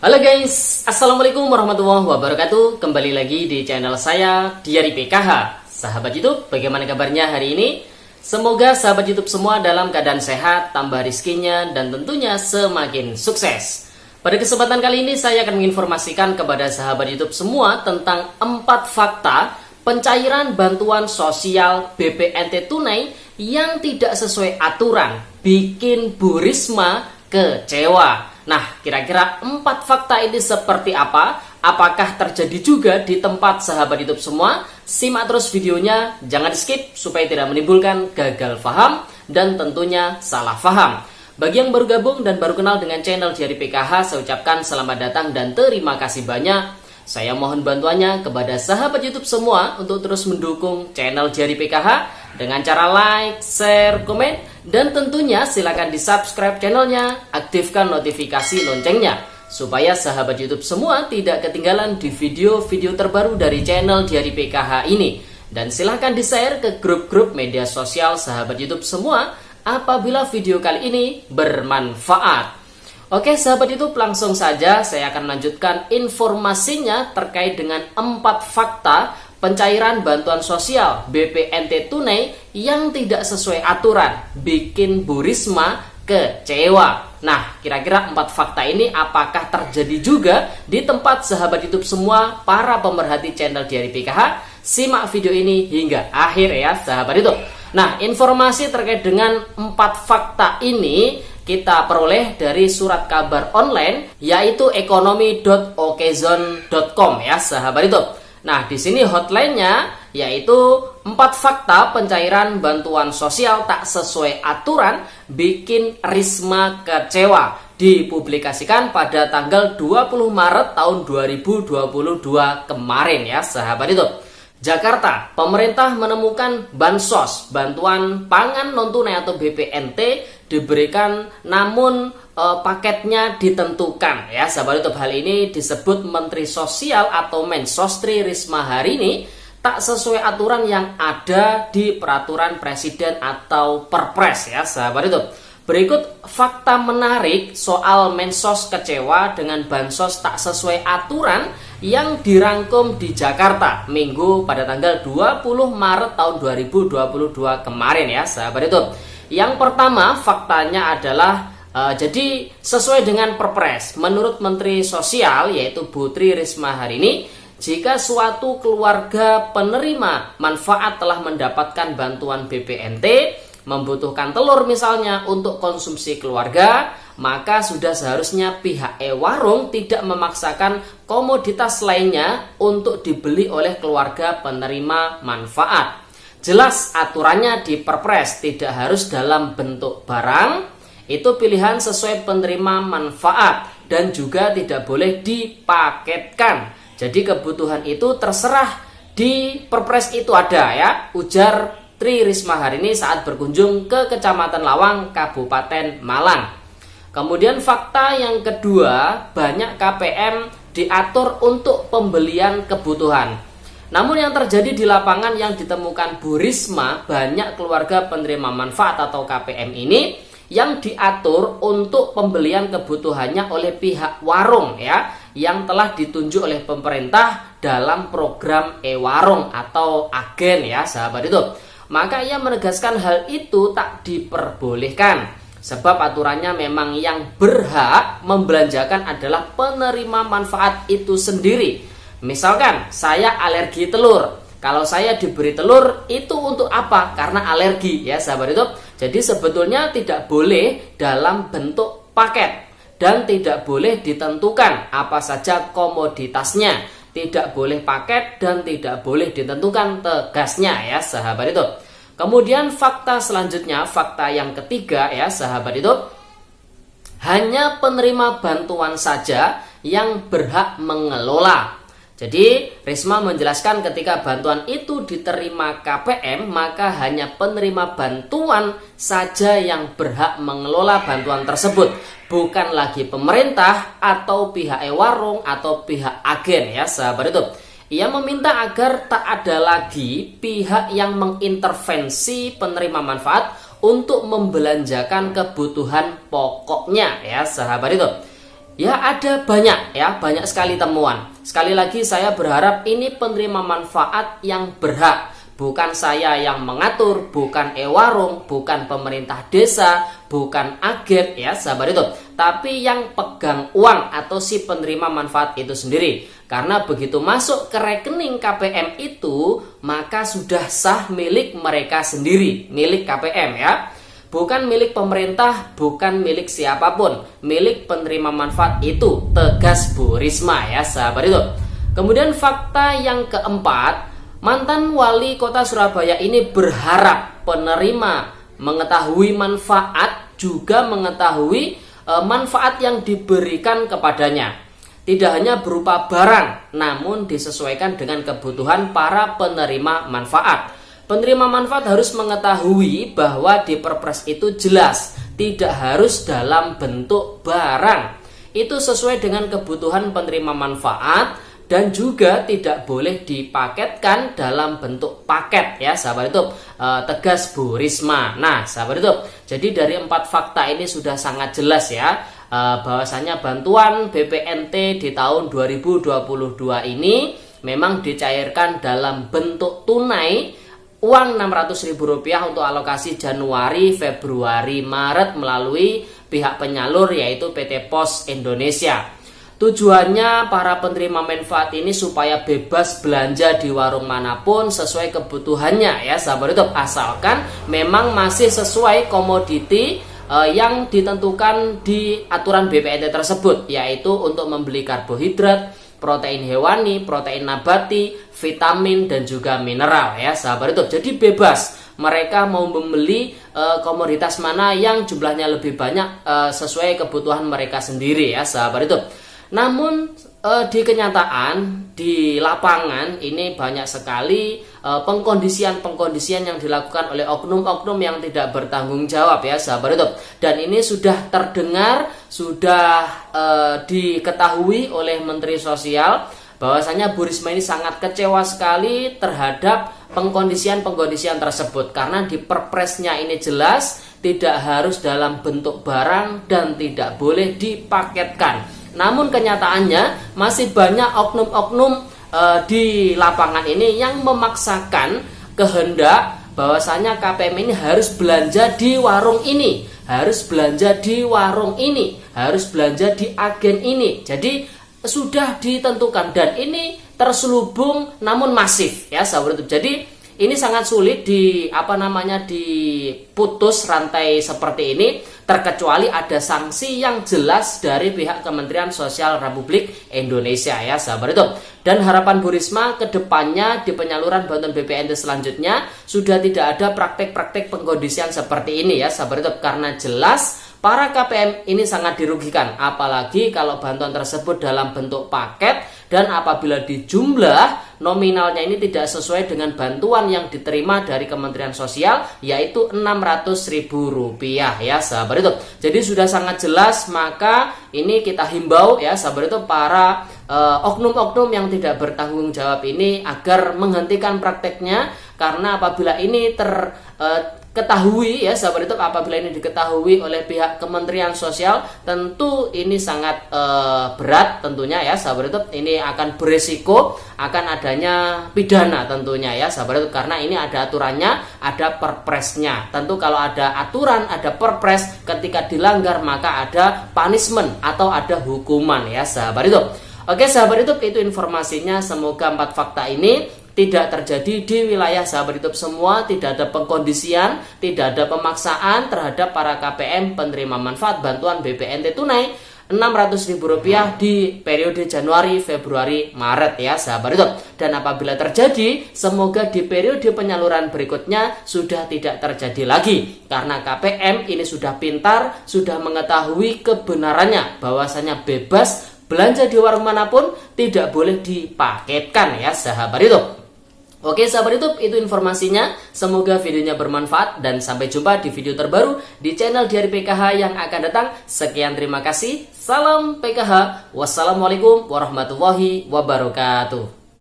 Halo guys, Assalamualaikum warahmatullahi wabarakatuh. Kembali lagi di channel saya, Diari PKH. Sahabat YouTube, bagaimana kabarnya hari ini? Semoga sahabat YouTube semua dalam keadaan sehat, tambah rizkinya, dan tentunya semakin sukses. Pada kesempatan kali ini saya akan menginformasikan kepada sahabat YouTube semua tentang 4 fakta pencairan bantuan sosial BPNT tunai yang tidak sesuai aturan, bikin Bu Risma kecewa. Nah, kira-kira 4 fakta ini seperti apa? Apakah terjadi juga di tempat sahabat YouTube semua? Simak terus videonya, jangan di skip supaya tidak menimbulkan gagal paham dan tentunya salah paham. Bagi yang baru gabung dan baru kenal dengan channel Diari PKH, saya ucapkan selamat datang dan terima kasih banyak. Saya mohon bantuannya kepada sahabat YouTube semua untuk terus mendukung channel Diari PKH dengan cara like, share, komen, dan tentunya silakan di subscribe channelnya, aktifkan notifikasi loncengnya supaya sahabat YouTube semua tidak ketinggalan di video-video terbaru dari channel Diari PKH ini. Dan silakan di share ke grup-grup media sosial sahabat YouTube semua apabila video kali ini bermanfaat. Oke sahabat YouTube, langsung saja saya akan melanjutkan informasinya terkait dengan 4 fakta pencairan bantuan sosial BPNT tunai yang tidak sesuai aturan, bikin Bu Risma kecewa. Nah, kira-kira 4 fakta ini apakah terjadi juga di tempat sahabat YouTube semua, para pemerhati channel Diari PKH? Simak video ini hingga akhir ya sahabat YouTube. Nah, informasi terkait dengan 4 fakta ini kita peroleh dari surat kabar online yaitu ekonomi.okezone.com ya sahabat YouTube. Nah, di sini hotline-nya yaitu 4 fakta pencairan bantuan sosial tak sesuai aturan bikin Risma kecewa. Dipublikasikan pada tanggal 20 Maret tahun 2022 kemarin ya sahabat itu. Jakarta, pemerintah menemukan bansos, bantuan pangan non-tunai atau BPNT diberikan namun paketnya ditentukan ya sahabat YouTube. Hal ini disebut Menteri Sosial atau Mensosri Risma hari ini tak sesuai aturan yang ada di peraturan presiden atau perpres ya sahabat YouTube. Berikut fakta menarik soal Mensos kecewa dengan bansos tak sesuai aturan yang dirangkum di Jakarta Minggu pada tanggal 20 Maret tahun 2022 kemarin ya sahabat YouTube. Yang pertama faktanya adalah jadi sesuai dengan perpres menurut Menteri Sosial yaitu Bu Tri Risma hari ini, jika suatu keluarga penerima manfaat telah mendapatkan bantuan BPNT membutuhkan telur misalnya untuk konsumsi keluarga, maka sudah seharusnya pihak warung tidak memaksakan komoditas lainnya untuk dibeli oleh keluarga penerima manfaat. Jelas aturannya di perpres, tidak harus dalam bentuk barang, itu pilihan sesuai penerima manfaat dan juga tidak boleh dipaketkan. Jadi kebutuhan itu terserah di perpres itu ada ya, ujar Tri Risma hari ini saat berkunjung ke Kecamatan Lawang, Kabupaten Malang. Kemudian fakta yang kedua, banyak KPM diatur untuk pembelian kebutuhan. Namun yang terjadi di lapangan yang ditemukan Bu Risma, banyak keluarga penerima manfaat atau KPM ini yang diatur untuk pembelian kebutuhannya oleh pihak warung ya, yang telah ditunjuk oleh pemerintah dalam program e-warung atau agen ya sahabat itu. Maka ia menegaskan hal itu tak diperbolehkan sebab aturannya memang yang berhak membelanjakan adalah penerima manfaat itu sendiri. Misalkan saya alergi telur, kalau saya diberi telur itu untuk apa? Karena alergi ya sahabat itu. Jadi sebetulnya tidak boleh dalam bentuk paket dan tidak boleh ditentukan apa saja komoditasnya. Tidak boleh paket dan tidak boleh ditentukan tegasnya ya sahabat itu. Kemudian fakta selanjutnya, fakta yang ketiga ya sahabat itu, hanya penerima bantuan saja yang berhak mengelola. Jadi Risma menjelaskan ketika bantuan itu diterima KPM, maka hanya penerima bantuan saja yang berhak mengelola bantuan tersebut, bukan lagi pemerintah atau pihak warung atau pihak agen ya sahabat itu. Ia meminta agar tak ada lagi pihak yang mengintervensi penerima manfaat untuk membelanjakan kebutuhan pokoknya ya sahabat itu. Ya ada banyak ya, banyak sekali temuan. Sekali lagi saya berharap ini penerima manfaat yang berhak. Bukan saya yang mengatur, bukan e-warung, bukan pemerintah desa, bukan agen ya sahabat YouTube. Tapi yang pegang uang atau si penerima manfaat itu sendiri. Karena begitu masuk ke rekening KPM itu, maka sudah sah milik mereka sendiri, milik KPM ya. Bukan milik pemerintah, bukan milik siapapun, milik penerima manfaat itu, tegas Bu Risma ya sahabat itu. Kemudian fakta yang keempat, mantan wali kota Surabaya ini berharap penerima mengetahui manfaat, juga mengetahui manfaat yang diberikan kepadanya. Tidak hanya berupa barang, namun disesuaikan dengan kebutuhan para penerima manfaat. Penerima manfaat harus mengetahui bahwa di Perpres itu jelas tidak harus dalam bentuk barang. Itu sesuai dengan kebutuhan penerima manfaat dan juga tidak boleh dipaketkan dalam bentuk paket ya sahabat YouTube, tegas Bu Risma. Nah sahabat YouTube, jadi dari 4 fakta ini sudah sangat jelas ya, bahwasanya bantuan BPNT di tahun 2022 ini memang dicairkan dalam bentuk tunai uang Rp600.000 untuk alokasi Januari, Februari, Maret melalui pihak penyalur yaitu PT Pos Indonesia. Tujuannya para penerima manfaat ini supaya bebas belanja di warung manapun sesuai kebutuhannya ya sahabat YouTube, asalkan memang masih sesuai komoditi yang ditentukan di aturan BPNT tersebut, yaitu untuk membeli karbohidrat, protein hewani, protein nabati, vitamin dan juga mineral ya sahabat YouTube. Jadi bebas mereka mau membeli komoditas mana yang jumlahnya lebih banyak sesuai kebutuhan mereka sendiri ya sahabat YouTube. Namun di kenyataan di lapangan ini banyak sekali pengkondisian yang dilakukan oleh oknum-oknum yang tidak bertanggung jawab ya sahabat YouTube. Dan ini sudah terdengar, sudah diketahui oleh Menteri Sosial bahwasanya Bu Risma ini sangat kecewa sekali terhadap pengkondisian tersebut, karena di Perpresnya ini jelas tidak harus dalam bentuk barang dan tidak boleh dipaketkan. Namun kenyataannya masih banyak oknum-oknum di lapangan ini yang memaksakan kehendak bahwasanya KPM ini harus belanja di warung ini, harus belanja di warung ini, harus belanja di agen ini. Jadi sudah ditentukan dan ini terselubung namun masif ya sahabat YouTube. Jadi ini sangat sulit diputus rantai seperti ini, terkecuali ada sanksi yang jelas dari pihak Kementerian Sosial Republik Indonesia ya sahabat YouTube. Dan harapan Bu Risma ke depannya di penyaluran bantuan BPNT selanjutnya sudah tidak ada praktek-praktek pengkondisian seperti ini ya sahabat YouTube, karena jelas para KPM ini sangat dirugikan, apalagi kalau bantuan tersebut dalam bentuk paket dan apabila dijumlah nominalnya ini tidak sesuai dengan bantuan yang diterima dari Kementerian Sosial, yaitu Rp600.000 ya sahabat YouTube. Jadi sudah sangat jelas, maka ini kita himbau ya sahabat YouTube, para oknum-oknum yang tidak bertanggung jawab ini agar menghentikan prakteknya, karena apabila ini ketahui ya sahabat YouTube, apabila ini diketahui oleh pihak Kementerian Sosial, tentu ini sangat berat tentunya ya sahabat YouTube. Ini akan beresiko akan adanya pidana tentunya ya sahabat YouTube, karena ini ada aturannya, ada perpresnya. Tentu kalau ada aturan, ada perpres, ketika dilanggar maka ada punishment atau ada hukuman ya sahabat YouTube. Oke sahabat YouTube, itu informasinya. Semoga 4 fakta ini tidak terjadi di wilayah sahabat YouTube semua, tidak ada pengkondisian, tidak ada pemaksaan terhadap para KPM penerima manfaat bantuan BPNT tunai Rp600.000 di periode Januari, Februari, Maret ya sahabat YouTube. Dan apabila terjadi, semoga di periode penyaluran berikutnya sudah tidak terjadi lagi, karena KPM ini sudah pintar, sudah mengetahui kebenarannya bahwasanya bebas belanja di warung manapun, tidak boleh dipaketkan ya sahabat YouTube. Oke sahabat YouTube, itu informasinya. Semoga videonya bermanfaat dan sampai jumpa di video terbaru di channel Diari PKH yang akan datang. Sekian, terima kasih. Salam PKH. Wassalamualaikum warahmatullahi wabarakatuh.